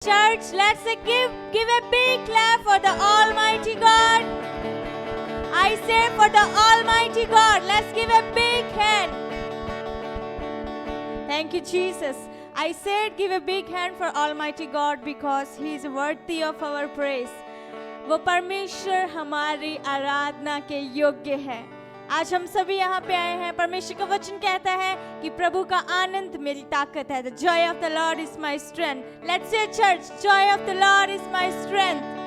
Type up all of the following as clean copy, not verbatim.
Church, let's give a big clap for the Almighty God. I say for the Almighty God, let's give a big hand. Thank you, Jesus. I said give a big hand for Almighty God because He is worthy of our praise. वो परमेश्वर हमारी आराधना के योग्य है। आज हम सभी यहाँ पे आए हैं। परमेश्वर का वचन कहता है कि प्रभु का आनंद मेरी ताकत है। The joy of the Lord is my strength. Let's say church, joy of the Lord is my strength.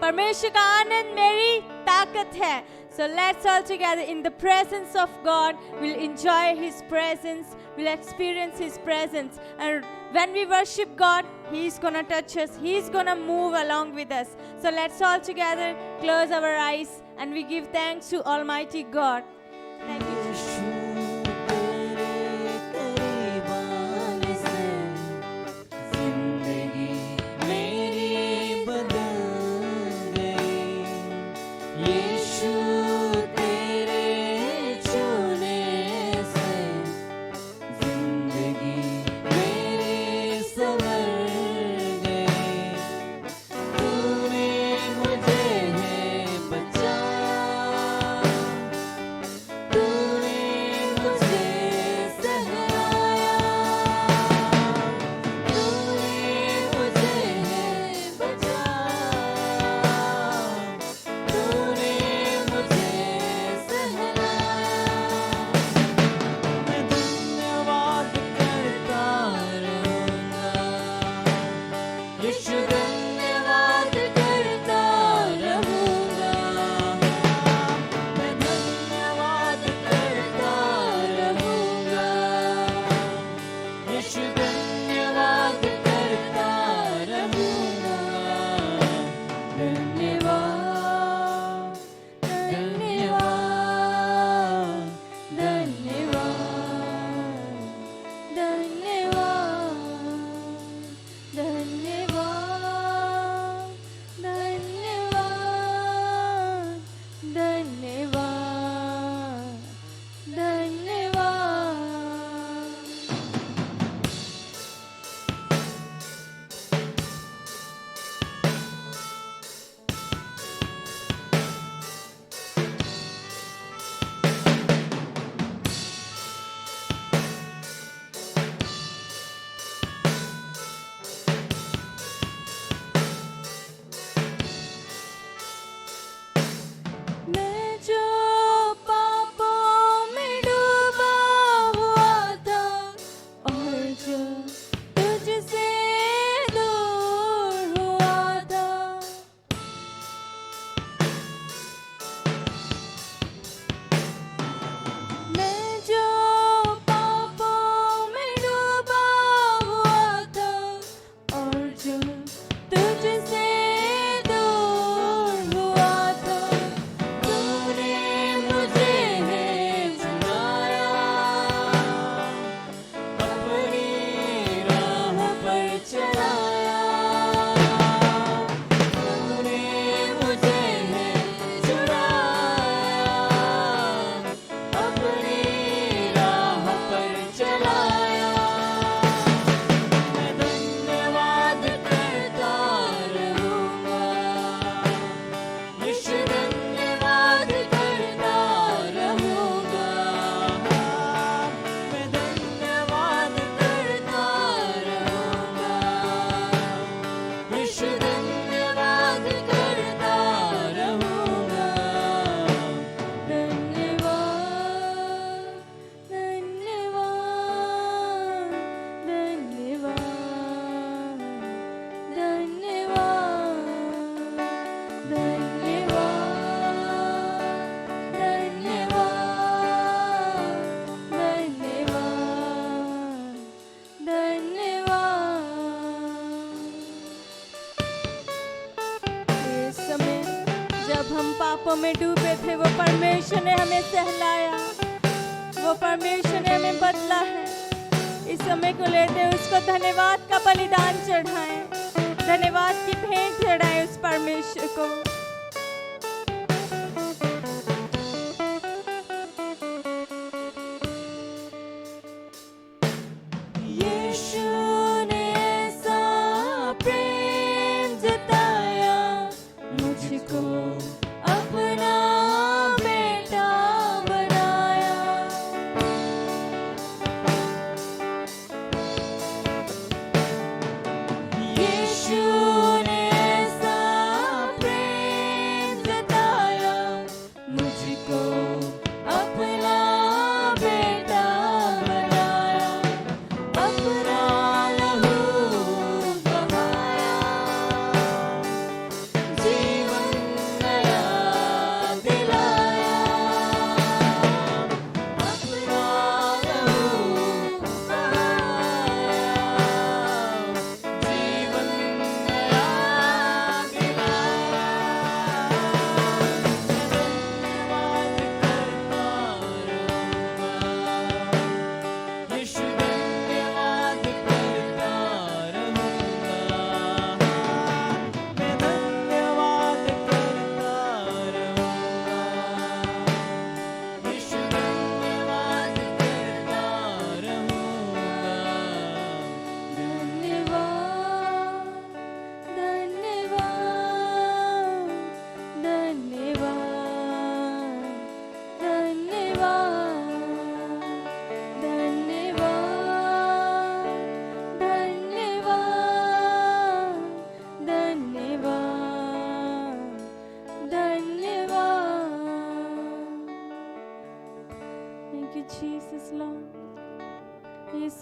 परमेश्वर का आनंद मेरी ताकत है. So let's all together in the presence of God, we'll enjoy His presence, we'll experience His presence. And when we worship God, He's gonna touch us, He's gonna move along with us. So let's all together close our eyes and we give thanks to Almighty God. Thank you, Jesus. में डूबे थे वो परमेश्वर ने हमें सहलाया, वो परमेश्वर ने हमें बदला है। इस समय को लेते उसको धन्यवाद का बलिदान चढ़ाएं, धन्यवाद की भेंट चढ़ाएं उस परमेश्वर को। यीशु ने ऐसा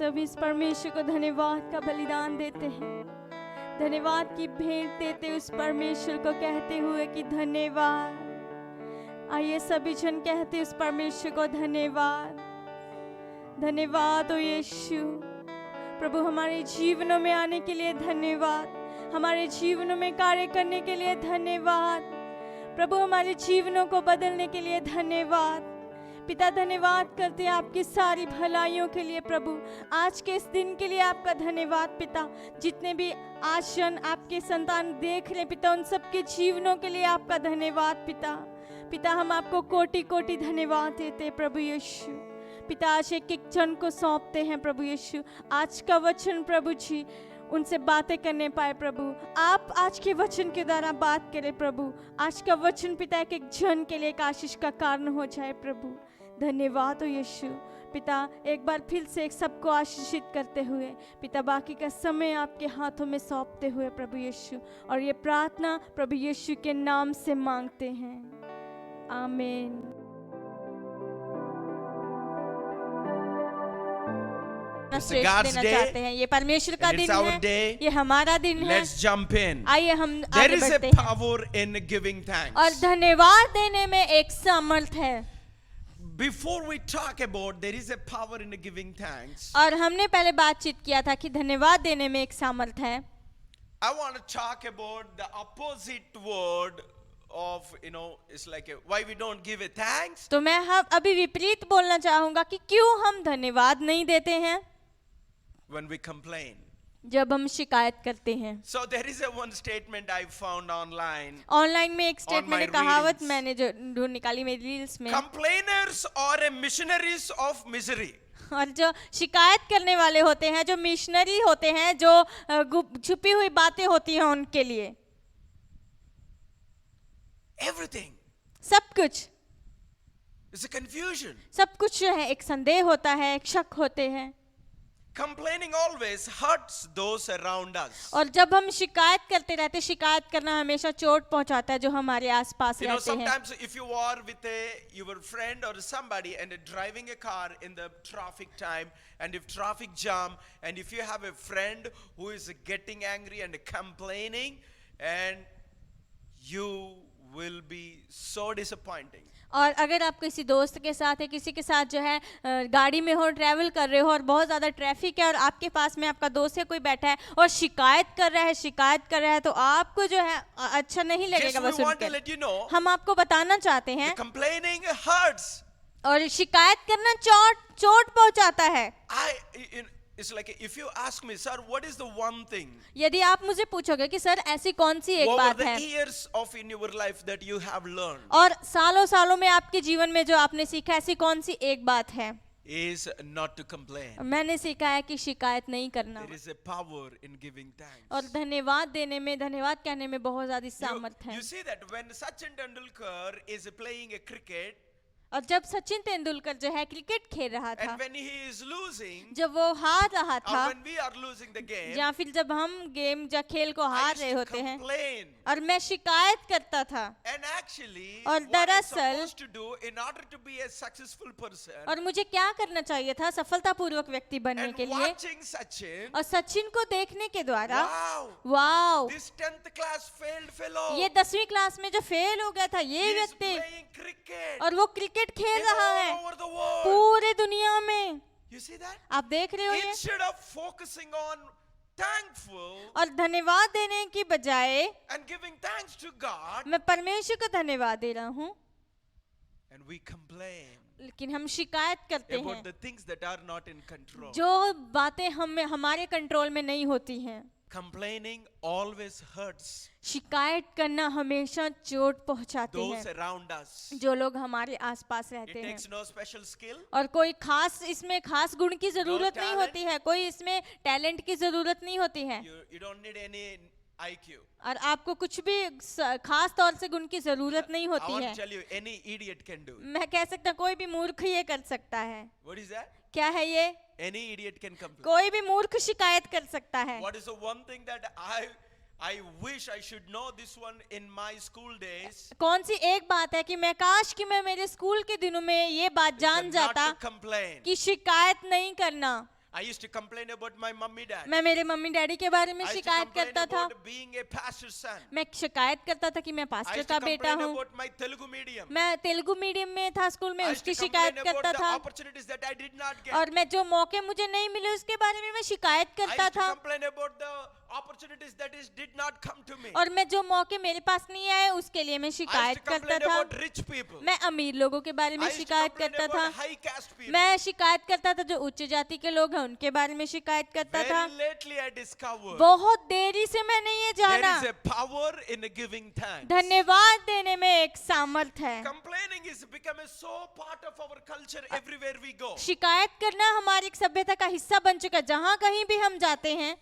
सब इस परमेश्वर को धन्यवाद का बलिदान देते हैं, धन्यवाद की भेंट देते उस परमेश्वर को कहते हुए कि धन्यवाद। आइए सभी जन कहते उस परमेश्वर को धन्यवाद, धन्यवाद ओ यीशु। प्रभु हमारे जीवनों में आने के लिए धन्यवाद, हमारे जीवनों में कार्य करने के लिए धन्यवाद, प्रभु हमारे जीवनों को बदलने के लिए धन्यवाद। पिता धन्यवाद करते हैं आपकी सारी भलाइयों के लिए। प्रभु आज के इस दिन के लिए आपका धन्यवाद पिता। जितने भी आज जन आपके संतान देख रहे पिता, उन सबके जीवनों के लिए आपका धन्यवाद पिता। पिता हम आपको कोटि कोटि धन्यवाद देते हैं प्रभु यीशु। पिता आज एक एक जन को सौंपते हैं प्रभु यीशु। आज का वचन प्रभु जी उनसे बातें करने पाए प्रभु, आप आज के वचन के द्वारा बात करें प्रभु। आज का वचन पिता एक एक जन के लिए एक आशीष का कारण हो जाए प्रभु। धन्यवाद हो यीशु। पिता एक बार फिर से एक सबको आशीषित करते हुए पिता बाकी का समय आपके हाथों में सौंपते हुए प्रभु यीशु, और ये प्रार्थना प्रभु यीशु के नाम से मांगते हैं, आमीन। देना चाहते हैं, ये परमेश्वर का दिन है, ये हमारा दिन है। Let's jump in. आइए हम There आगे is a बढ़ते हैं। power in giving thanks. और धन्यवाद देने में एक सामर्थ है। Before we talk about there is a power in giving thanks, और हमने पहले बातचीत किया था कि धन्यवाद देने में एक सामर्थ है। I want to talk about the opposite word of, it's like why we don't give a thanks. तो मैं अभी विपरीत बोलना चाहूंगा कि क्यों हम धन्यवाद नहीं देते हैं When we complain. जब हम शिकायत करते हैं। So there is a one statement I found online. Online में एक स्टेटमेंट है, कहावत मैंने जो ढूंढ निकाली मेरी रील्स में। Complainers are missionaries of misery. और जो शिकायत करने वाले होते हैं, जो मिशनरी होते हैं, जो छुपी हुई बातें होती हैं उनके लिए Everything. सब कुछ, It's a confusion. सब कुछ जो है एक संदेह होता है, एक शक होते हैं। Complaining always hurts those around us. और जब हम शिकायत करते रहते, शिकायत करना हमेशा चोट पहुंचाता है जो हमारे आसपास रहते हैं। Sometimes if you are with your friend or somebody and driving a car in the traffic time, and if traffic jam, and if you have a friend who is getting angry and complaining, and you will be so disappointing. और अगर आप किसी दोस्त के साथ है, किसी के साथ जो है गाड़ी में हो, ट्रैवल कर रहे हो और बहुत ज़्यादा ट्रैफिक है और आपके पास में आपका दोस्त है कोई बैठा है और शिकायत कर रहा है तो आपको जो है अच्छा नहीं लगेगा वो सुनकर। हम आपको बताना चाहते हैं Complaining hurts. और शिकायत करना चोट पहुंचाता है। It's like if you ask me, sir, what is the one thing? यदि आप मुझे पूछोगे कि सर ऐसी कौन सी एक बात है over the years of in your life that you have learned, और सालों में आपके जीवन में जो आपने सीखा, ऐसी कौन सी एक बात है? is not to complain. मैंने सीखा है कि शिकायत नहीं करना। There is a power in giving thanks. और धन्यवाद देने में, धन्यवाद कहने में बहुत ज्यादा सामर्थ है। You see that when Sachin Tendulkar is playing a cricket, और जब सचिन तेंदुलकर जो है क्रिकेट खेल रहा था, and when he is losing, जब वो हार रहा था, when we are losing the game, या फिर जब हम गेम या खेल को हार रहे होते हैं, और मैं शिकायत करता था। and actually, और दरअसल to do in order to be a successful person, और मुझे क्या करना चाहिए था सफलतापूर्वक व्यक्ति बनने के लिए, Sachin, और सचिन को देखने के द्वारा, wow, this 10th class failed fellow, ये 10वीं क्लास में जो फेल हो गया था ये व्यक्ति, और वो क्रिकेट खेल रहा है पूरे दुनिया में। You see that? आप देख रहे हो ये? Instead of focusing on thankful और धन्यवाद देने की बजाय and giving thanks to God, मैं परमेश्वर को धन्यवाद दे रहा हूँ, and we complain लेकिन हम शिकायत करते about हैं the things that are not in control. जो बातें हमारे कंट्रोल में नहीं होती हैं। Complaining always hurts शिकायत करना हमेशा चोट पहुंचाते those हैं around us. जो लोग हमारे आसपास It रहते हैं। takes no special skill, और कोई खास इसमें खास गुण की जरूरत नहीं talent. होती है, कोई इसमें टैलेंट की जरूरत नहीं होती है, you don't need any IQ. और आपको कुछ भी खास तौर से गुण की जरूरत नहीं I होती want है। to tell you, any idiot can do it. मैं कह सकता हूँ कोई भी मूर्ख ये कर सकता है। What is that? क्या है ये? Any idiot can complain. कोई भी मूर्ख शिकायत कर सकता है। What is the one thing that I wish I should know this one in my school days? कौन सी एक बात है कि मैं काश कि मैं मेरे स्कूल के दिनों में ये बात जान Not जाता to complain. कि शिकायत नहीं करना। I used to complain about my mummy dad. मैं मेरे मम्मी डैडी के बारे में I used to शिकायत complain करता था, about being a pastor's son. मैं शिकायत करता था कि मैं I पास्टर used का to बेटा complain हूँ, about my Telugu medium. मैं तेलुगु मीडियम में था स्कूल में, I used to उसकी complain शिकायत about करता the था, opportunities that I did not get. और मैं जो मौके मुझे नहीं मिले उसके बारे में मैं शिकायत I करता used to था, complain about the opportunities that did not come to me. और मैं जो मौके मेरे पास नहीं आए उसके लिए मैं I used शिकायत to करता complain था, about rich people. मैं अमीर लोगों के बारे में I used to शिकायत complain करता about था, high caste people. मैं शिकायत करता था जो उच्च जाति के लोग हैं उनके बारे में शिकायत करता था। Very lately I discovered बहुत देरी से मैंने ये there जाना, is a power in giving thanks. धन्यवाद देने में एक सामर्थ है। Complaining is becoming so part of our culture everywhere we go. शिकायत करना हमारी एक सभ्यता का हिस्सा बन चुका है, जहाँ कहीं भी हम जाते हैं।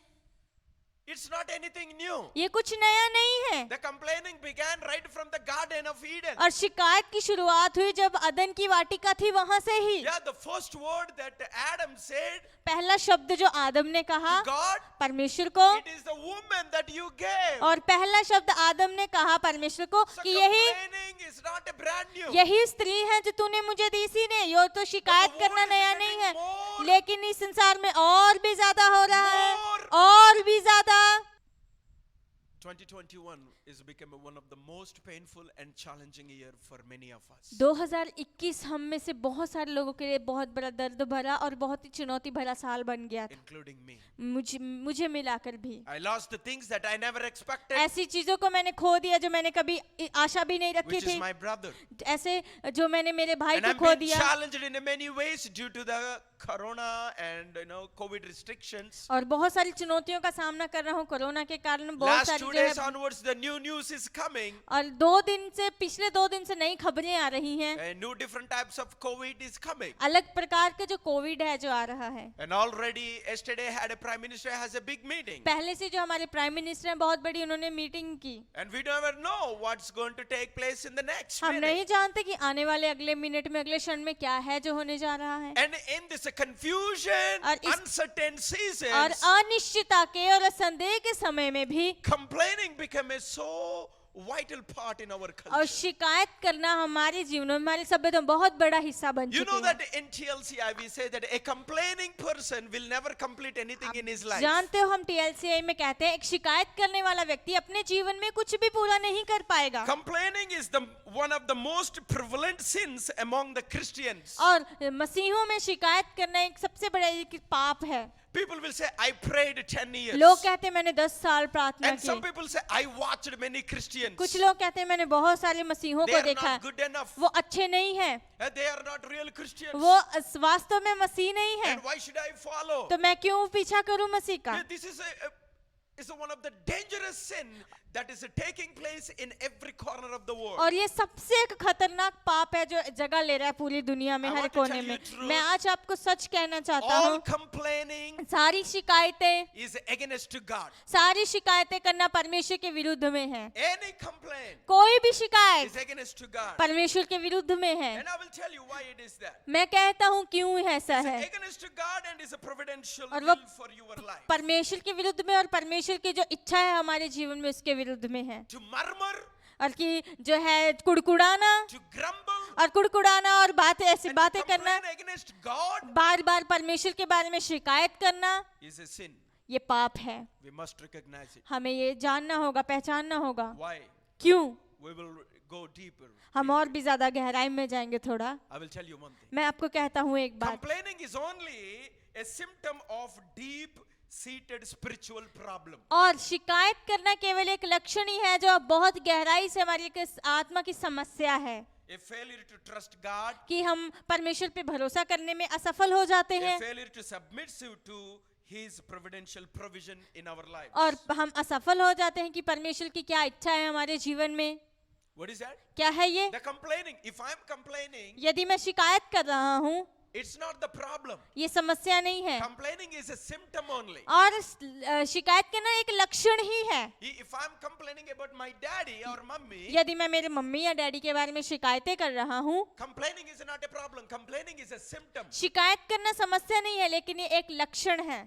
It's not anything new. ये कुछ नया नहीं है, The complaining began right from the Garden of Eden. और शिकायत की शुरुआत हुई जब अदन की वाटिका थी वहां से ही। Yeah, the first word that Adam said पहला शब्द जो आदम ने कहा to God, परमेश्वर को, it is the woman that you gave. और पहला शब्द आदम ने कहा परमेश्वर को So कि यही complaining is not a brand new. यही स्त्री है जो तूने मुझे दी सी ने। यो तो शिकायत But the करना world is नया getting नहीं है, more. लेकिन इस संसार में और भी ज्यादा हो रहा है, More. और भी ज्यादा। 2021 is becoming one of the most painful and challenging year for many of us. 2021 हम में से बहुत सारे लोगों के लिए बहुत बड़ा दर्द भरा और बहुत ही चुनौती भरा साल बन गया था, Including me. मुझे मिलाकर भी। I lost the things that I never expected, ऐसी चीजों को मैंने खो दिया जो मैंने कभी आशा भी नहीं रखी which is थी, my brother. ऐसे जो मैंने मेरे भाई And को I'm खो being दिया, challenged in many ways due to the corona and COVID restrictions. और बहुत सारी चुनौतियों का सामना कर रहा हूँ कोरोना के कारण। बहुत Last सारी 2 जो है, days onwards, the new news is coming. और पिछले 2 दिन से नई खबरें आ रही हैं, And new different types of COVID is coming. अलग प्रकार के जो कोविड है जो आ रहा है। And already yesterday had a prime minister has a big meeting. पहले से जो हमारे प्राइम मिनिस्टर हैं बहुत बड़ी उन्होंने मीटिंग की। And we never know what's going to take place in the next हम minute. नहीं जानते कि आने वाले अगले मिनट में अगले क्षण में क्या है जो होने जा रहा है। And in this confusion, और इस- uncertain और seasons, अनिश्चितता के और संदेह के समय में भी complaining became a so vital part in our और culture. शिकायत करना हमारे जीवन में हमारे सभ्यता में बहुत बड़ा हिस्सा बन You चुकी know है। that in TLCI we say that a complaining person will never complete anything in his life. जानते हो हम TLCI में कहते हैं एक शिकायत करने वाला व्यक्ति अपने जीवन में कुछ भी पूरा नहीं कर पाएगा। Complaining is one of the most prevalent sins among the Christians. और मसीहों में शिकायत करना एक सबसे बड़ा एक पाप है। People will say, I prayed 10 years. लोग कहते हैं मैंने 10 साल प्रार्थना And some की। people say, I watched many Christians. कुछ लोग कहते हैं मैंने बहुत सारे मसीहों They को are देखा not है, good enough. वो अच्छे नहीं हैं, They are not real Christians. वो वास्तव में मसीह नहीं है, And why should I follow? तो मैं क्यों पीछा करूं मसीह का। This is one of the dangerous sin that is taking place in every corner of the world. और ये सबसे एक खतरनाक पाप है जो जगह ले रहा है पूरी दुनिया में I हर want to कोने tell you में। truth. मैं आज आपको सच कहना चाहता All हूँ, complaining सारी शिकायतें is against to God. सारी शिकायतें करना परमेश्वर के विरुद्ध में है। Any complaint कोई भी is शिकायत against to God. परमेश्वर के विरुद्ध में है। And I will tell you why it is that. मैं कहता हूँ क्यों ऐसा It's है। against to God and is a providential और will वो for your life. परमेश्वर के विरुद्ध में और परमेश्वर की जो इच्छा है हमारे जीवन में उसके विरुद्ध में है। To murmur, और कि जो है कुड़कुड़ाना to grumble, और कुड़कुड़ाना और ऐसी and to बातें करना, complain against God बार बार परमेश्वर के बारे में शिकायत करना, is a sin. ये पाप है। We must recognize it. हमें ये जानना होगा, पहचानना होगा। Why? क्यों? We will go deeper. हम और भी ज्यादा गहराई में जाएंगे थोड़ा। I will tell you one thing. मैं आपको कहता हूँ एक बात, Complaining is only a symptom of deep seated spiritual problem. और शिकायत करना केवल एक लक्षण ही है जो बहुत गहराई से हमारी एक आत्मा की समस्या है A failure to trust God, कि हम परमेश्वर पे भरोसा करने में असफल हो जाते a हैं failure to submit to His providential provision in our lives. और हम असफल हो जाते हैं कि परमेश्वर की क्या इच्छा है हमारे जीवन में। What is that? क्या है ये? The complaining. If I'm complaining, यदि मैं शिकायत कर रहा हूँ, it's not the problem. ये समस्या नहीं है, Complaining is a symptom only. और शिकायत करना एक लक्षण ही है। If I'm complaining about my daddy or mummy, यदि मैं मेरे मम्मी या डैडी के बारे में शिकायतें कर रहा हूँ, complaining is not a problem. Complaining is a symptom. शिकायत करना समस्या नहीं है, लेकिन ये एक लक्षण है।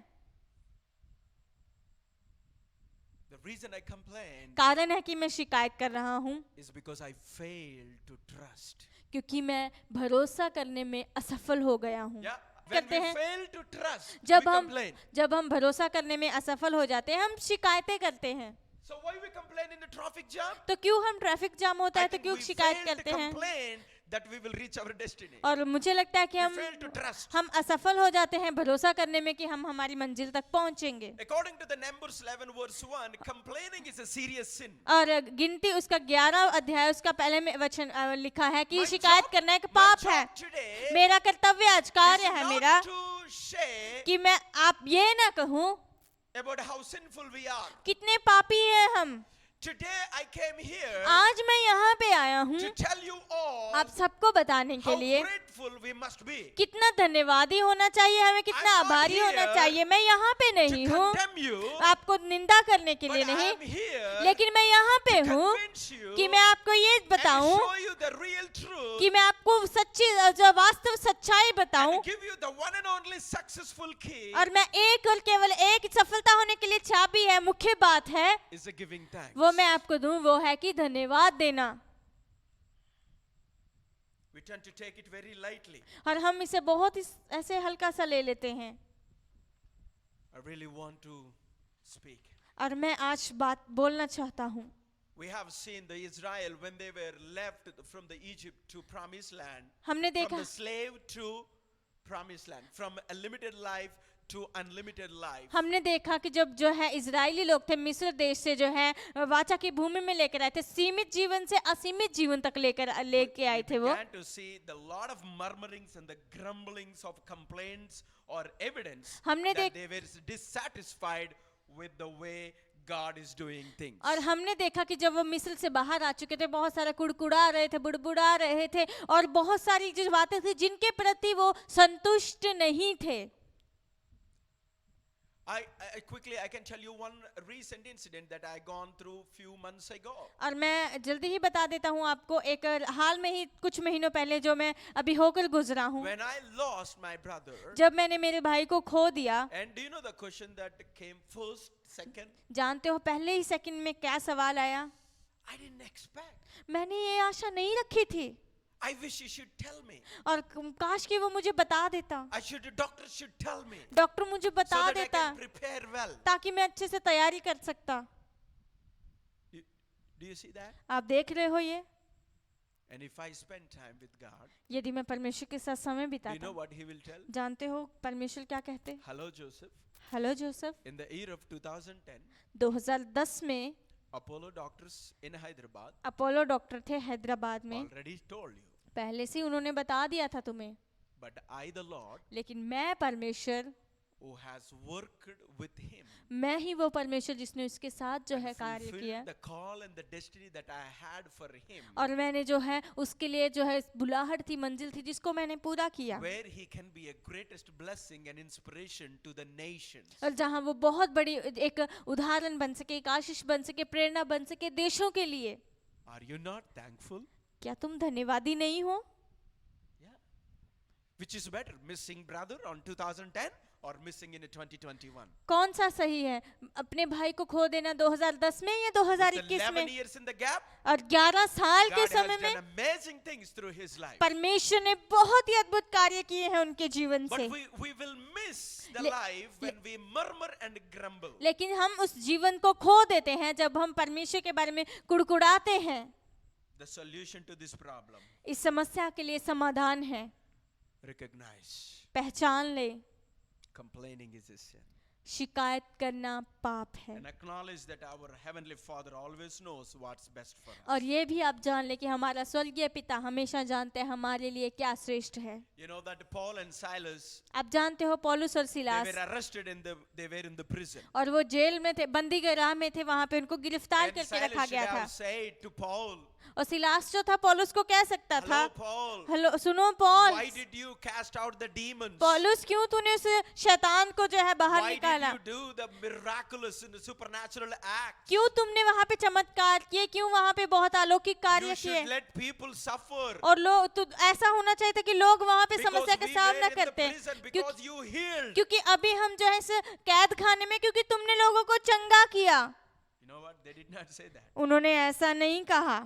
The reason I complain कारण है कि मैं शिकायत कर रहा हूँ is because I failed to trust. क्योंकि मैं भरोसा करने में असफल हो गया हूँ। Yeah, When करते we हैं, fail to trust, we जब हम complain. भरोसा करने में असफल हो जाते हैं, हम शिकायतें करते हैं। So why we complain in the traffic jam? तो क्यों हम ट्रैफिक जाम होता I है तो think क्यों we शिकायत fail to करते हैं? complain that we will reach our destiny. और मुझे लगता है कि We fail to trust. हम असफल हो जाते हैं भरोसा करने में कि हम हमारी मंजिल तक पहुंचेंगे। According to the Numbers 11 verse 1, complaining is a serious sin. और गिनती उसका 11 अध्याय उसका पहले में वचन लिखा है कि My शिकायत job- करना एक my पाप job है। today मेरा कर्तव्य आज कार्य is है not मेरा to say कि मैं आप ये ना कहूँ about how sinful we are. कितने पापी हैं हम। Today I came here आज मैं यहाँ पे आया हूँ to tell you all आप सबको बताने के how लिए grateful we must be. कितना धन्यवादी होना चाहिए, हमें कितना I'm not आभारी होना here चाहिए। मैं यहाँ पे To नहीं हूँ condemn you, आपको निंदा करने के but लिए I नहीं, am here लेकिन मैं यहाँ पे to हूँ convince you कि मैं आपको ये and बताऊं show you the real truth कि मैं आपको सच्ची जो वास्तव सच्चाई बताऊं and give you the one and only successful key और मैं एक और केवल एक सफलता होने के लिए चाबी है, मुख्य बात है is a giving thanks. वो मैं आपको दूं, वो है कि धन्यवाद देना। We tend to take it very lightly. और हम इसे बहुत ही ऐसे हल्का सा ले लेते हैं। I really want to speak. और मैं आज बात बोलना चाहता हूँ। We have seen the Israel when they were left from the Egypt to promised land, हमने from देखा the slave to promised land, from a limited life to unlimited life. हमने देखा कि जब जो है इजरायली लोग थे मिस्र देश से जो है वाचा की भूमि में लेकर आए थे, सीमित जीवन से असीमित जीवन तक लेके आए थे वो। Began to see the lot of murmurings and the grumblings of complaints or evidence हमने that they were dissatisfied with the way God is doing things. और हमने देखा कि जब वो मिस्र से बाहर आ चुके थे बहुत सारा कुड़कुड़ा रहे थे, बुड़बुड़ा रहे थे और बहुत सारी जो बातें थी जिनके प्रति वो संतुष्ट नहीं थे। I quickly I can tell you one recent incident that I gone through few months ago. और मैं जल्दी ही बता देता हूँ आपको, एक हाल में ही कुछ महीनों पहले जो मैं अभी होकर गुजरा हूँ। When I lost my brother, जब मैंने मेरे भाई को खो दिया, and do you know the question that came first, second? जानते हो पहले ही सेकंड में क्या सवाल आया? I didn't expect. मैंने ये आशा नहीं रखी थी I wish he should tell me. और काश कि वो मुझे बता देता, Doctor should tell me doctor मुझे so बता that I देता can prepare well. ताकि मैं अच्छे से तैयारी कर सकता। Do you see that? आप देख रहे हो ये? And if I spend time with God, यदि मैं परमेश्वर के साथ समय do you बिताता, know what he will tell? जानते हो परमेश्वर क्या कहते? Hello, Joseph. Hello Joseph, In the year of 2010, 2010 में Apollo doctors in Hyderabad Apollo doctor थे हैदराबाद में, already told you. पहले से उन्होंने बता दिया था तुम्हें, But I, the Lord, लेकिन मैं परमेश्वर, who has worked with him, मैं ही वो परमेश्वर जिसने उसके साथ जो है and कार्य fulfilled किया the call and the destiny that I had for him, और मैंने जो है उसके लिए जो है बुलाहट थी, मंजिल थी जिसको मैंने पूरा किया where he can be a greatest blessing and inspiration to the nations. और जहाँ वो बहुत बड़ी एक उदाहरण बन सके, एक आशीष बन सके, प्रेरणा बन सके देशों के लिए। Are you not thankful? क्या तुम धन्यवादी नहीं हो? Yeah. Which is better, missing brother on 2010 or missing in 2021? कौन सा सही है, अपने भाई को खो देना 2010 में या With 2021 11 में? years in the gap, और 11 साल के God has समय में done amazing things through his life. परमेश्वर ने बहुत ही अद्भुत कार्य किए हैं उनके जीवन But से, we will miss the Le- life when we murmur and grumble. लेकिन हम उस जीवन को खो देते हैं जब हम परमेश्वर के बारे में कुड़कुड़ाते हैं। The solution to this problem, इस समस्या के लिए समाधान है, recognize पहचान ले, complaining is a sin. शिकायत करना पाप है। And acknowledge that our Heavenly Father always knows what's best for us. और ये भी आप जान ले कि हमारा स्वर्गीय पिता हमेशा जानते हैं हमारे लिए क्या श्रेष्ठ है। You know that Paul and Silas, आप जानते हो पौलुस और they Silas, were arrested they were in the prison. और वो जेल में थे, बंदी गृह में थे, वहां पे उनको गिरफ्तार And करके Silas रखा should गया था। have said to Paul, और सिलास जो था पौलुस को कह सकता था, hello Paul, हेलो सुनो Paul, why did you cast out the demons? पौलुस क्यों तूने उस शैतान को जो है बाहर Why did निकाला? you do the miraculous and the supernatural acts? क्यों तुमने वहां पे चमत्कार किए, क्यों वहां पे बहुत अलौकिक कार्य You किए? should let people suffer. और लोग तो ऐसा होना चाहिए था कि लोग वहां पे Because समस्या का we सामना were in the करते, prison, because you healed. क्योंकि अभी हम जो है इस कैद खाने में, क्योंकि तुमने लोगों को चंगा किया। You know what? They did not say that. उन्होंने ऐसा नहीं कहा।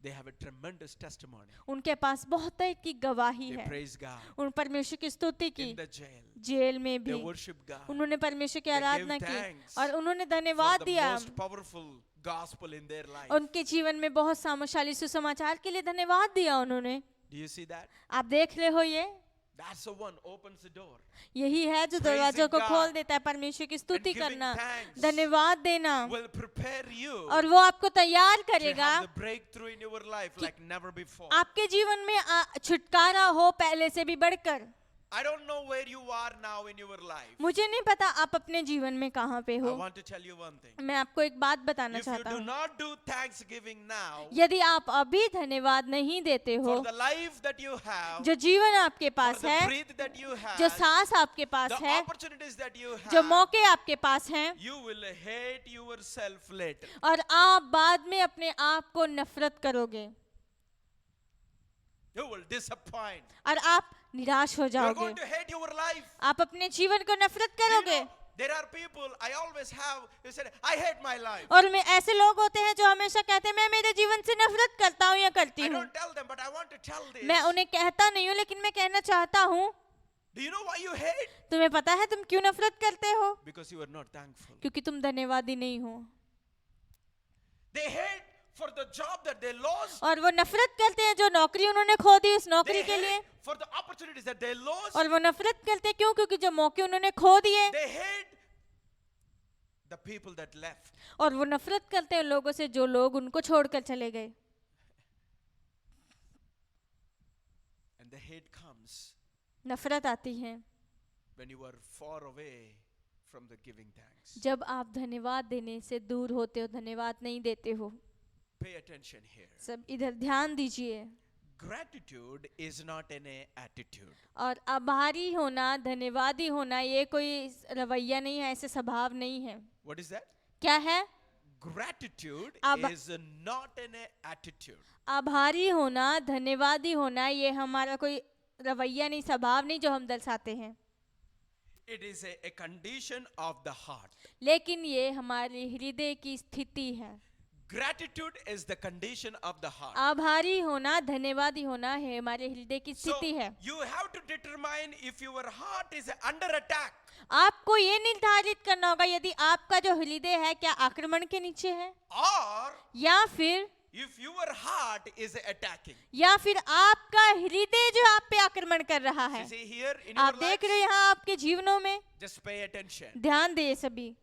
They have a tremendous testimony. उनके पास बहुत है की गवाही They है, praise God. उन परमेश्वर की स्तुति की, In the jail, जेल में they भी worship God. उन्होंने परमेश्वर की They आराधना gave की thanks और उन्होंने For धन्यवाद the दिया। most powerful gospel in their life. उनके जीवन में बहुत सामर्थ्यशाली सुसमाचार के लिए धन्यवाद दिया उन्होंने। Do you see that? आप देख रहे हो ये, That's the one opens the door. यही है जो Praising दरवाजों को God खोल देता है। परमेश्वर की स्तुति and giving करना, thanks धन्यवाद देना, Will prepare you और वो आपको तैयार to करेगा have the breakthrough in your life like never before. आपके जीवन में छुटकारा हो पहले से भी बढ़कर। I don't know where you are now in your life. मुझे नहीं पता आप अपने जीवन में कहाँ पे I हो। want to tell you one thing. मैं आपको एक बात बताना If you चाहता do हूँ, not do thanksgiving now यदि आप अभी धन्यवाद नहीं देते हो, for the life that you have, जो जीवन आपके for पास the है, breath that you जो have, सांस आपके पास the है, opportunities that you जो have, मौके आपके पास हैं, you will hate yourself later. और आप बाद में अपने आप को नफरत करोगे You will disappoint. और आप निराश हो You are जाओगे। going to hate your life. आप अपने जीवन को नफरत Do you करोगे। know, there are people I always have, you said, I hate my life. और मैं ऐसे लोग होते हैं जो हमेशा कहते हैं मैं मेरे जीवन से नफरत करता हूँ या करती I हूँ। don't tell them, but I want to tell this. मैं उन्हें कहता नहीं हूँ, लेकिन मैं कहना चाहता हूँ। Do you know why you hate? तुम्हें पता है तुम क्यों नफरत करते हो? Because you are not thankful. क्योंकि तुम धन्यवादी नहीं हो। They hate for the job that they lost. और वो नफरत करते हैं जो नौकरी उन्होंने खो दी उस They नौकरी के लिए। hate for the opportunities that they lost. और वो नफरत करते हैं क्यों? क्योंकि जो मौके उन्होंने खो दिए। They hate the people that left. और वो नफरत करते हैं लोगों से जो लोग उनको छोड़कर चले गए। And the hate comes नफरत आती है when you are far away from the giving thanks. जब आप धन्यवाद देने से दूर होते हो, धन्यवाद नहीं देते हो। Pay attention here. सब इधर ध्यान दीजिए। Gratitude is not an attitude. और आभारी होना, धन्यवादी होना ये कोई रवैया नहीं है, ऐसे स्वभाव नहीं है। What is that? क्या है? Gratitude Ab- is not an attitude. आभारी होना, धन्यवादी होना ये हमारा कोई रवैया नहीं, स्वभाव नहीं जो हम दर्शाते हैं, It is a condition of the heart. लेकिन ये हमारे हृदय की स्थिति है। Gratitude is the condition of the heart. आभारी होना, धन्यवादी होना है हमारे हृदय की So स्थिति है। you have to determine if your heart is under attack. आपको ये निर्धारित करना होगा यदि आपका जो हृदय है क्या आक्रमण के नीचे है, Or या फिर या फिर आपका हृदय जो आप पे आक्रमण कर रहा है। आप देख रहे हैं यहाँ आपके जीवनों में। Just pay attention. ध्यान दे सभी।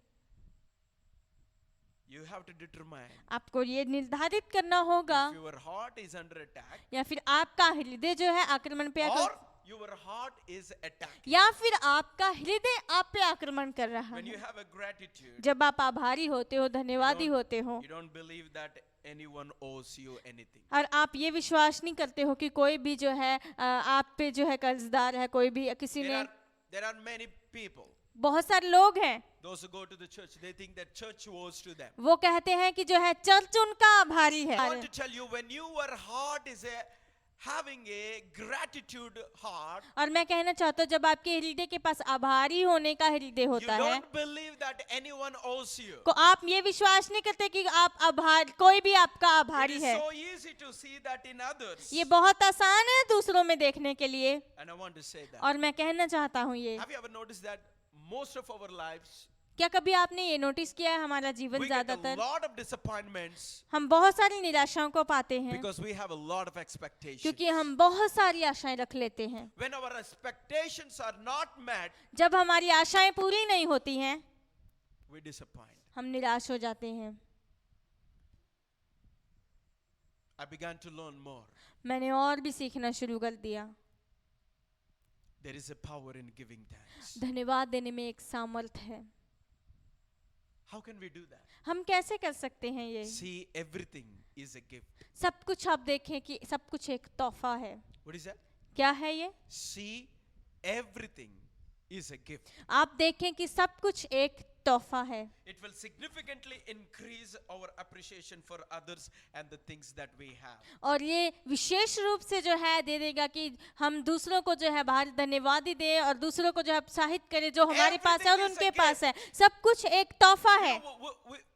You have to determine आपको ये निर्धारित करना होगा if your heart is under attack या फिर आपका हृदय जो है आक्रमण पे or your heart is attacking. या फिर आपका हृदय आप पे आक्रमण कर रहा When you है। have a gratitude, जब आप आभारी होते हो, धन्यवादी होते हो, you don't believe that anyone owes you anything. और आप ये विश्वास नहीं करते हो कि कोई भी जो है आप पे जो है कर्जदार है, कोई भी किसी ने। There are many people. बहुत सारे लोग हैं Those who go to the church, they think that church owes to them. वो कहते हैं कि जो है चर्च उनका आभारी है। I want to tell you, when your heart is having a gratitude heart, और मैं कहना चाहता हूँ जब आपके हृदय के पास आभारी होने का हृदय you होता है, don't believe that anyone owes you. को आप ये विश्वास नहीं करते कि आप आभार कोई भी आपका It आभारी is है। so easy to see that in others. ये बहुत आसान है दूसरों में देखने के लिए। And I want to say that. और मैं कहना चाहता हूँ ये, Have you ever noticed that most of our lives, क्या कभी आपने ये नोटिस किया है हमारा जीवन we get a ज्यादातर lot of disappointments हम बहुत सारी निराशाओं को पाते हैं because we have a lot of expectations. क्योंकि हम बहुत सारी आशाएं रख लेते हैं। When our expectations are not met, जब हमारी आशाएं पूरी नहीं होती हैं we disappoint. हम निराश हो जाते हैं। I began to learn more. मैंने और भी सीखना शुरू कर दिया। There is a power in giving thanks. धन्यवाद देने में एक सामर्थ्य है। How can we do that? हम कैसे कर सकते हैं ये? See, everything is a gift. सब कुछ आप देखें कि सब कुछ एक तोहफा है। What is that? क्या है ये? See, everything is a gift. आप देखें कि सब कुछ एक तोहफा है। It will significantly increase our appreciation for others and the things that we have. और ये विशेष रूप से जो है दे देगा कि हम दूसरों को जो है बाहर धन्यवादी दें और दूसरों को जो है प्रोत्साहित करें जो हमारे पास है और Everything is a उनके पास है। सब कुछ एक तोहफा है।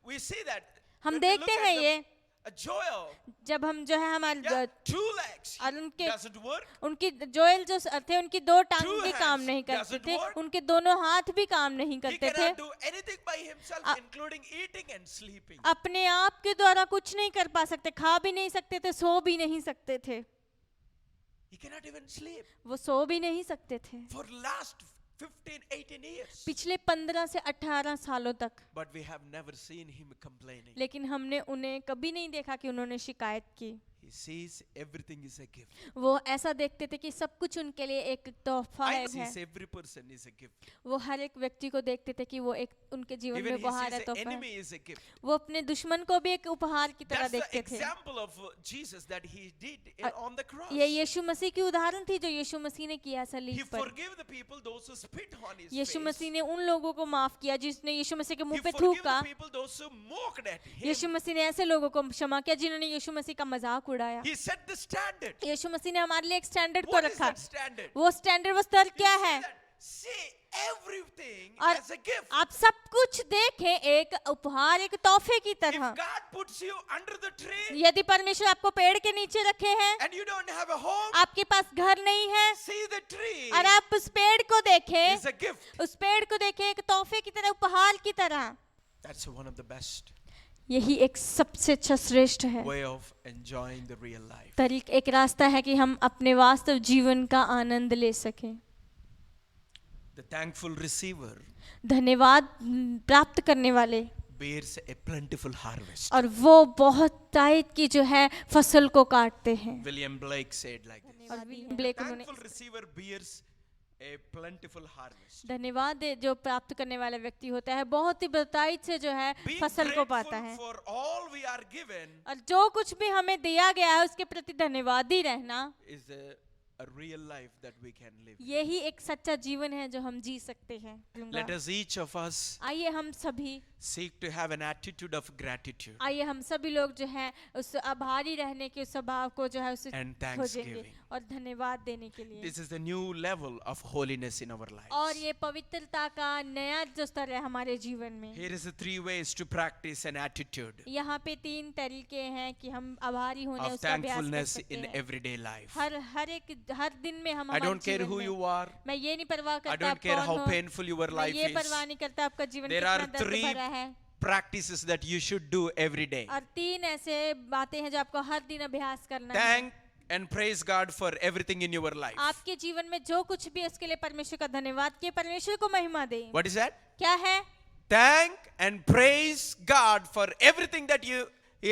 We see that. हम When we look देखते at हैं the- ये। Joel, जब हम जो है हमारे yeah, 2 legs. और उनके Doesn't work. उनकी जोएल जो थे उनकी 2 टांग Two भी hands काम नहीं करते doesn't थे, work. उनके दोनों हाथ भी काम नहीं He करते थे, cannot do anything by himself, including eating and sleeping. अपने आप के द्वारा कुछ नहीं कर पा सकते, खा भी नहीं सकते थे, सो भी नहीं सकते थे, He cannot even sleep. वो सो भी नहीं सकते थे For last 15-18 years. पिछले 15 से 18 सालों तक। But we have never seen him complaining. लेकिन हमने उन्हें कभी नहीं देखा कि उन्होंने शिकायत की। He sees everything is a gift. वो ऐसा देखते थे कि सब कुछ उनके लिए एक तोहफा I है, sees every person is a gift. वो हर एक व्यक्ति को देखते थे कि वो एक उनके जीवन Even में he उपहार है, sees तोहफा enemy है। is a gift. वो अपने दुश्मन को भी एक उपहार की तरह That's the देखते थे। example of Jesus that he did on the cross. ये यीशु मसीह की उदाहरण थी जो यीशु मसीह ने किया He सलीब पर। forgave the people, those who spit on his Yeshu face. मसीह ने उन लोगों को माफ किया जिसने यीशु मसीह के He मुंह पे forgave थूका। the people, those who mocked at Yeshu him. मसीह ने ऐसे लोगों को क्षमा किया जिन्होंने यीशु मसीह का मजाक उड़ाया। He set the standard. यीशु मसीह ने हमारे लिए एक स्टैंडर्ड को What is रखा। that standard? वो स्टैंडर्ड, वो स्तर क्या You see है? that? See everything और as a gift. आप सब कुछ देखें एक उपहार, एक तोहफे की If तरह। God puts you under the tree यदि परमेश्वर आपको पेड़ के नीचे रखे हैं, and you don't have a home, आपके पास घर नहीं है, see the tree और आप उस पेड़ को देखें, is a gift. उस पेड़ को देखें एक तोहफे की तरह, उपहार की तरह। That's one of the best यही एक सबसे अच्छा श्रेष्ठ है way of enjoying the real life. एक रास्ता है कि हम अपने वास्तव जीवन का आनंद ले सकें। The thankful receiver धन्यवाद प्राप्त करने वाले, bears a plentiful harvest. और वो बहुत टाइट की जो है फसल को काटते हैं। William Blake said like this. और विलियम ब्लेक उन्होंने Thankful receiver bears a plentiful harvest. धन्यवाद जो प्राप्त करने वाला व्यक्ति होता है बहुत ही बताइट से जो है Being फसल को पाता grateful है, for all we are given और जो कुछ भी हमें दिया गया है उसके प्रति धन्यवादी रहना, is a real life that we can live. यही एक सच्चा जीवन है जो हम जी सकते हैं। Let us each of us आइए हम सभी, seek to have an attitude of gratitude आइए हम सभी लोग जो है उस आभारी रहने के स्वभाव को जो है उसे and खोजेंगे thanksgiving. और धन्यवाद देने के लिए। This is the new level of holiness in our lives. और ये पवित्रता का नया जो स्तर है हमारे जीवन में। Here is the 3 ways to practice an attitude यहाँ पे 3 तरीके हैं कि हम आभारी होने of उसका अभ्यास कर thankfulness सकते in हैं। everyday life. हर दिन में हम I हमारे don't care जीवन who में, you are. मैं ये नहीं परवाह I करता don't आप care कौन how हो, painful your मैं life ये is. परवाह नहीं करता आपका जीवन There कितना are दर्द 3 भरा है। practices that you should do every day. और 3 ऐसे बातें हैं जो आपको हर दिन अभ्यास करना है। Thank and praise God for everything in your life. आपके जीवन में जो कुछ भी है उसके लिए परमेश्वर का धन्यवाद किए, परमेश्वर को महिमा दें। What is that? क्या है? Thank and praise God for everything that you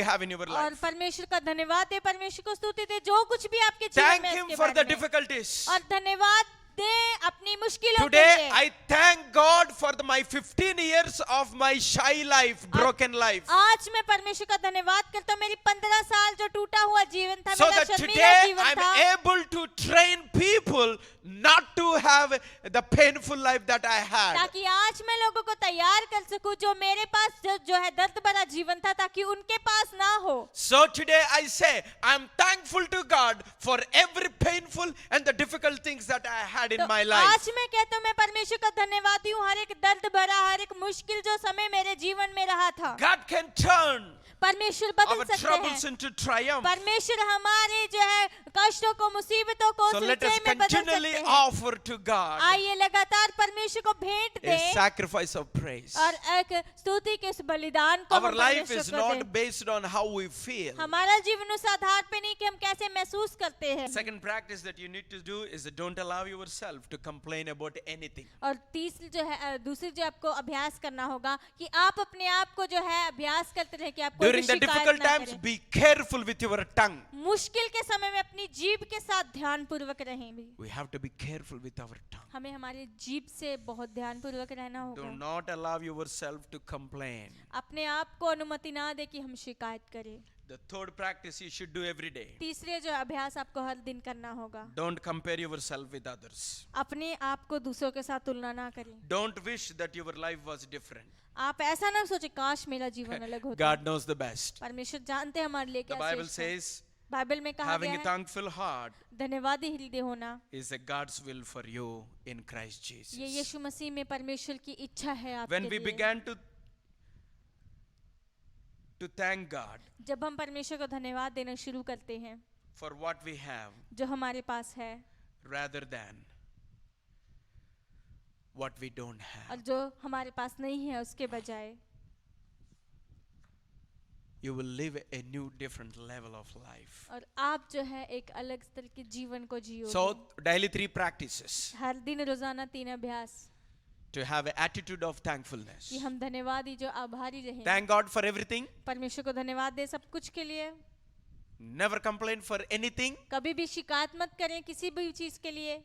have in your और life. परमेश्वर का धन्यवाद दे, परमेश्वर को स्तुति दे जो कुछ भी आपके जीवन Thank में है Him उसके for the बारे में। difficulties. और धन्यवाद दे अपनी मुश्किलों के Today लिए। I thank God for my 15 years of my shy life, broken life. आज मैं परमेश्वर का धन्यवाद करता हूँ, मेरी 15 साल जो टूटा हुआ जीवन था, So मेरा that शर्मीला today जीवन I'm था, able to train people not to have the painful life that I had. ताकि आज मैं लोगों को तैयार कर सकूं जो मेरे पास जो है दर्द भरा जीवन था, ताकि उनके पास ना हो। So today I say I'm thankful to God for every painful and the difficult things that I had in तो my life. आज मैं कहता हूँ मैं परमेश्वर का धन्यवादी हूँ, हर एक दर्द भरा, हर एक मुश्किल जो समय मेरे जीवन में रहा था, God can turn परमेश्वर बदल our सकते troubles हैं। into triumph. परमेश्वर हमारे जो है कष्टों को, मुसीबतों को So let us विजय में बदल continually सकते हैं। offer to God आइए लगातार परमेश्वर को भेंट a दें sacrifice of praise. और एक स्तुति के उस बलिदान को Our हम life परमेश्वर is को not दें। based on how we feel. हमारा जीवन उस आधार पे नहीं कि हम कैसे महसूस करते हैं। Second practice that you need to do is don't allow yourself to complain about anything. और तीसरी जो है दूसरी जो आपको अभ्यास करना होगा कि आप अपने आप को जो है अभ्यास करते रहे कि आप कोई भी During the शिकायत difficult ना times, करें। be careful with your tongue. मुश्किल के समय में अपनी जीभ के साथ ध्यान पूर्वक रहें भी। We have to be careful with our tongue. हमें हमारे जीभ से बहुत ध्यान पूर्वक रहना Do होगा। not allow yourself to complain. अपने आप को अनुमति ना दे कि हम शिकायत करें। The third practice you should do every day. तीसरे जो अभ्यास आपको हर दिन करना होगा, Don't compare yourself with others. अपने आप को दूसरों के साथ तुलना ना करें। Don't wish that your life was different. आप ऐसा ना सोचे काश मेरा जीवन अलग होता। God knows the best. परमेश्वर जानते हैं हमारे लिए The क्या Bible श्रेष्ठ है। says बाइबल में कहा having गया a है thankful heart धन्यवादी हृदय होना is a God's will for you in Christ ये Jesus. यीशु मसीह में परमेश्वर की इच्छा है आपके When we लिए। began to to thank God जब हम परमेश्वर को धन्यवाद देना शुरू करते हैं for what we have जो हमारे पास है rather than what we don't have, और जो हमारे पास नहीं है उसके बजाय, you will live a new different level of life. और आप जो है एक अलग स्तर के जीवन को जियोगे। So daily 3 practices हर दिन रोजाना 3 अभ्यास to have an attitude of thankfulness. कि हम धन्यवादी जो आभारी रहें। Thank God for everything. परमेश्वर को धन्यवाद दे सब कुछ के लिए। Never complain for anything कभी भी शिकायत मत करें किसी भी चीज के लिए,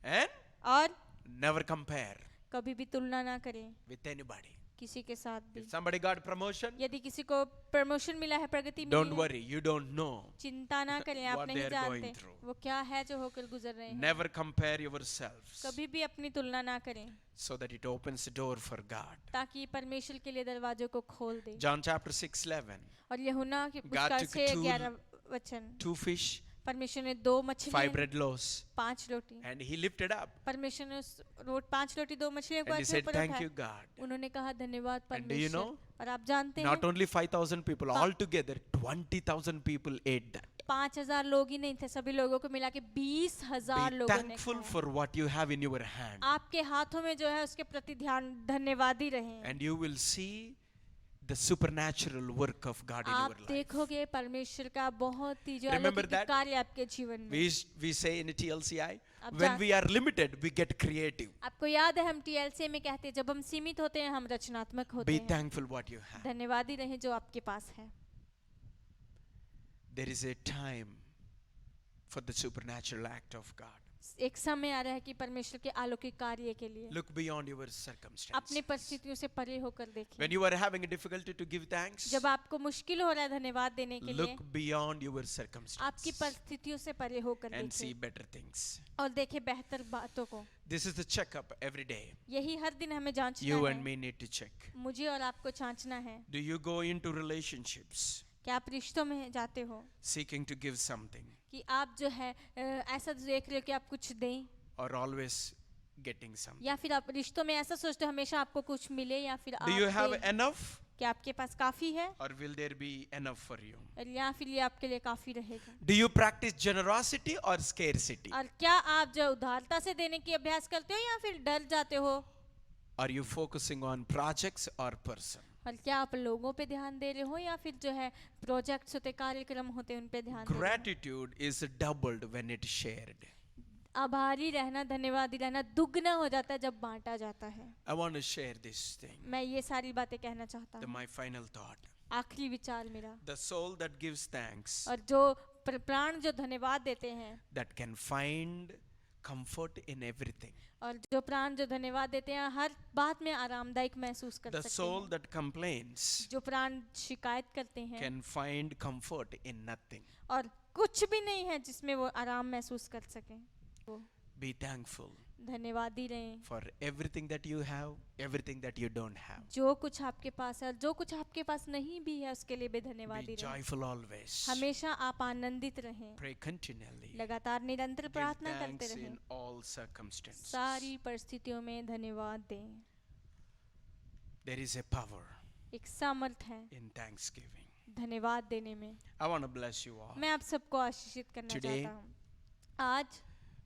and और never compare कभी भी तुलना ना करें with anybody. किसी के साथ भी। If somebody got promotion, यदि किसी को प्रमोशन मिला है, प्रगति don't मिली है, worry, you don't know. चिंता ना करें, आप what नहीं they are going जानते through. वो क्या है जो होकर गुजर रहे हैं। Never compare yourselves कभी भी अपनी तुलना ना करें so that it opens the door for God. ताकि परमेश्वर के लिए दरवाजों को खोल दे। John chapter 6:11. और यूहन्ना की God पुस्तक took 6:11 वचन, 2 fish, परमेश्वर ने 2 5 मछलियाँ, bread loaves, 5 roti, and he lifted up परमेश्वर ने उस 5 रोटी 2 मछलियों को and he ऐसे said, ऊपर "Thank उठाया। you, God." उन्होंने कहा धन्यवाद And do you परमेश्वर। know? और आप जानते Not हैं only 5,000 people, altogether 20,000 people ate that. 5,000 लोग ही नहीं थे, सभी लोगों को मिला के 20,000 Be लोगों ने thankful खाया। for what you have in your hand, आपके हाथों में जो है उसके प्रति ध्यान धन्यवादी रहें। and you will see the supernatural work of God in आप your life. देखोगे परमेश्वर का बहुत ही जो Remember अलौकिक that? कार्य आपके जीवन में। We say in TLCI, आप when जान- we are limited, we get creative. आपको याद है हम TLC में कहते हैं जब हम सीमित होते हैं हम रचनात्मक होते Be हैं। thankful what you have. धन्यवादी रहें जो आपके पास है। There is a time for the supernatural act of God. एक समय आ रहा है कि परमेश्वर के अलौकिक कार्य के लिए Look beyond your अपनी circumstances. परिस्थितियों से परे होकर देखें। When you are having a difficulty to give thanks, जब आपको मुश्किल हो रहा है धन्यवाद देने के लिए, look beyond your आपकी circumstances परिस्थितियों से परे होकर and see देखें better things. और देखें बेहतर बातों को। This is the checkup every day. यही हर दिन हमें जांचना You and है। me need to check. मुझे और आपको जांचना है। Do you go into relationships क्या आप रिश्तों में जाते हो seeking to give something कि आप जो है ऐसा देख रहे हो कि आप कुछ दें, or always getting something? या फिर आप रिश्तों में ऐसा सोचते हो हमेशा आपको कुछ मिले या फिर Do you आप have दें? enough क्या आपके पास काफी है or will there be enough for you? और या फिर ये आपके लिए काफी रहेगा? Do you practice generosity or scarcity? और क्या आप जो उदारता से देने की अभ्यास करते हो या फिर डर जाते हो? Are you focusing on projects or person? और क्या आप लोगों पे ध्यान दे रहे हो या फिर जो है प्रोजेक्ट्स होते कार्यक्रम होते उन पे ध्यान दे रहे हो? Gratitude is doubled when it is shared. आभारी रहना, धन्यवादी रहना दुगना हो जाता है जब बांटा जाता है। I want to share this thing. मैं ये सारी बातें कहना चाहता हूँ। My final thought. आखिरी विचार मेरा, The soul that gives thanks, और जो प्राण जो धन्यवाद देते हैं that can find comfort in everything. और जो प्राण जो धन्यवाद देते हैं हर बात में आरामदायक महसूस कर The सकते soul हैं। that complains जो प्राण शिकायत करते हैं can find comfort in nothing. और कुछ भी नहीं है जिसमें वो आराम महसूस कर सकें, वो Be thankful धन्यवादी रहें। for everything that you have, everything that you don't have. जो कुछ आपके पास है और जो कुछ आपके पास नहीं भी है उसके लिए भी Be धन्यवादी रहें। joyful always. हमेशा आप आनंदित रहें, Pray continually. लगातार निरंतर Give प्रार्थना करते thanks रहें, in all circumstances. सारी परिस्थितियों में धन्यवाद दें। There is a power एक सामर्थ है in thanksgiving. धन्यवाद देने में। I want to bless you all. मैं आप सबको आशीषित करना Today, चाहता हूँ। आज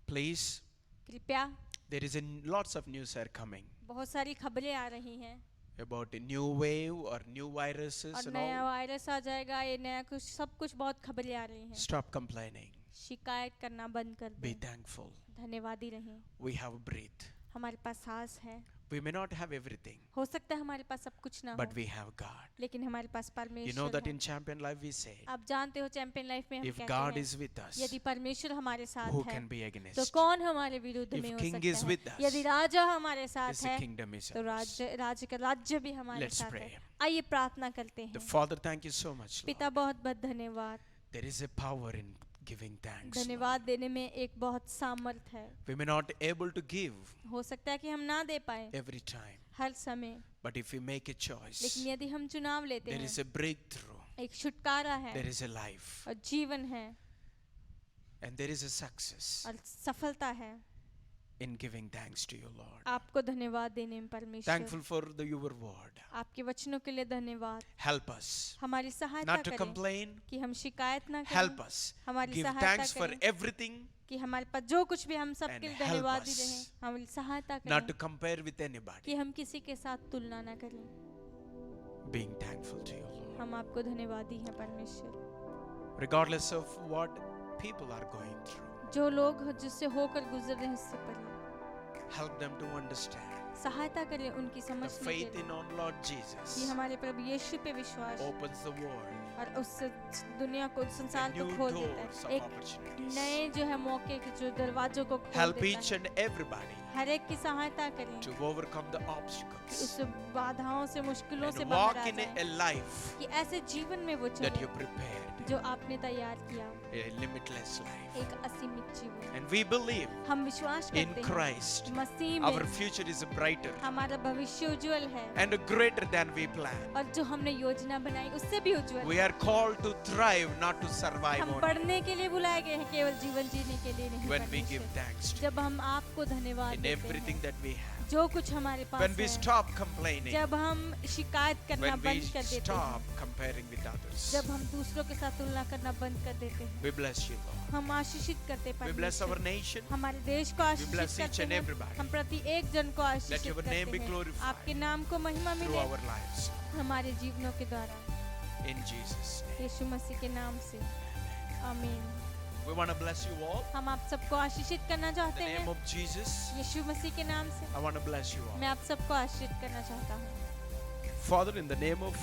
Please, कृपया, there is lots of news are coming बहुत सारी खबरें आ रही हैं about a new wave or new viruses और and नया all. वायरस आ जाएगा, ये नया कुछ सब कुछ बहुत खबरें आ रही हैं। Stop complaining. शिकायत करना बंद कर Be दें, thankful. धन्यवादी रहें। We have breath. हमारे पास सांस है, We may not have everything, हो सकता है हमारे पास सब कुछ ना हो, but we have God. लेकिन हमारे पास You know परमेश्वर that है। in Champion Life we say, आप जानते हो चैंपियन लाइफ में हम if कहते God हैं is with us, यदि परमेश्वर हमारे साथ who है can be तो against? कौन हमारे विरुद्ध If में हो king सकता is है? with us, यदि राजा हमारे His साथ है kingdom is तो ours. राज्य का राज्य भी हमारे Let's साथ pray. है। आइए प्रार्थना करते The हैं। Father, thank you so much, Lord. पिता बहुत बहुत धन्यवाद। There is a power in giving thanks. Lord. धन्यवाद देने में एक बहुत सामर्थ है। We may not able to give हो सकता है कि हम ना दे पाए every time, हर समय, but if we make a choice, लेकिन यदि हम चुनाव लेते there हैं is a breakthrough, एक छुटकारा है there is a life, और जीवन है and there is a success. और सफलता है। in giving thanks to you, Lord. आपको धन्यवाद देने में परमेश्वर, Thankful for your word. आपके वचनों के लिए धन्यवाद। Help us हमारी सहायता not to करें complain. कि हम शिकायत ना Help करें, us हमारी give सहायता thanks for करें everything, कि हमारे पास जो कुछ भी हम सबके लिए And help धन्यवादी us रहें, हमारी सहायता not to करें compare with anybody. कि हम किसी के साथ तुलना ना करें। Being thankful to you, Lord. हम आपको धन्यवादी हैं परमेश्वर, Regardless of what people are going through, जो लोग जिससे होकर गुजर रहे हैं उससे परे help them to understand. सहायता करें उनकी The समझने के faith लिए in on Lord कि Jesus हमारे प्रभु यीशु पे विश्वास opens the world, और उस दुनिया को, संसार को new खोल doors देता of है, एक opportunities. नए जो है मौके के जो दरवाजों को खोल Help देता each है। and everybody हर एक की सहायता करें to overcome the कि obstacles उस बाधाओं से, मुश्किलों से and बाहर walk आ in a जाए, life कि ऐसे जीवन में वो that you चले prepared, जो आपने तैयार किया, a limitless life. एक असीमित जीवन। And we believe हम विश्वास in करते हैं Christ, मसीह our में future is brighter हमारा भविष्य उज्जवल है and greater than we planned. और जो हमने योजना बनाई उससे भी उज्जवल We है। are called to thrive, not to survive हम only. बढ़ने के लिए बुलाए गए हैं, केवल जीवन जीने के लिए नहीं। When we give परमेश्वर, thanks to जब हम आपको धन्यवाद in देते everything हैं, that we have. जो कुछ हमारे पास When we है, stop complaining, जब हम शिकायत करना when we बंद कर देते stop हैं, comparing with others, जब हम दूसरों के साथ तुलना करना बंद कर देते हैं, we bless you, Lord. हम आशीषित करते We bless our परमेश्वर, nation. हमारे देश को आशीषित bless each करते and हैं, everybody. हम प्रति एक जन को आशीषित your करते name be हैं, glorified आपके नाम को महिमा Through मिले our lives. हमारे जीवनों के द्वारा, In Jesus' name. यीशु मसीह के नाम से, आमीन। We want to bless you all. हम आप सबको आशीषित करना In चाहते the name हैं of Jesus, यीशु मसीह के नाम से। I want to bless you all. मैं आप सबको आशीषित करना चाहता हूँ, Father, in the name of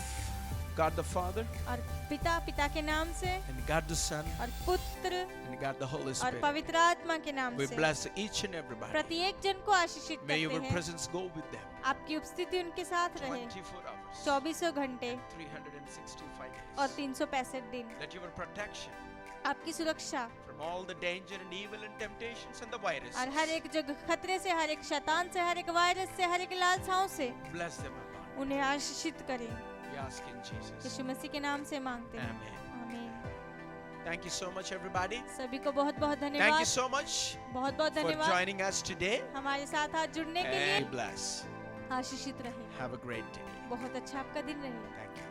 God the Father, और पिता के नाम से, and God the Son, और पुत्र and God the Holy और Spirit, पवित्र आत्मा के नाम we से bless each and everybody. प्रत्येक जन को आशीषित May your करते हैं। presence go with them आपकी उपस्थिति उनके साथ रहे 24 hours, 24 घंटे 365 और days. 365 दिन। Let your protection आपकी सुरक्षा from all the danger and evil and temptations and the viruses, और हर एक जगह खतरे से, हर एक शैतान से, हर एक वायरस से, हर एक लालसाओं से bless them abundantly. उन्हें आशीषित करें। We ask in Jesus. यीशु मसीह के नाम से मांगते हैं, Amen. आमीन। Thank you so much, everybody. सभी को बहुत बहुत Thank you धन्यवाद, so much बहुत बहुत for धन्यवाद joining us today. हमारे साथ आज जुड़ने के And लिए। bless. आशीषित रहें, Have a great day. बहुत अच्छा आपका दिन रहे। Thank you.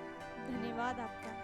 धन्यवाद आपका।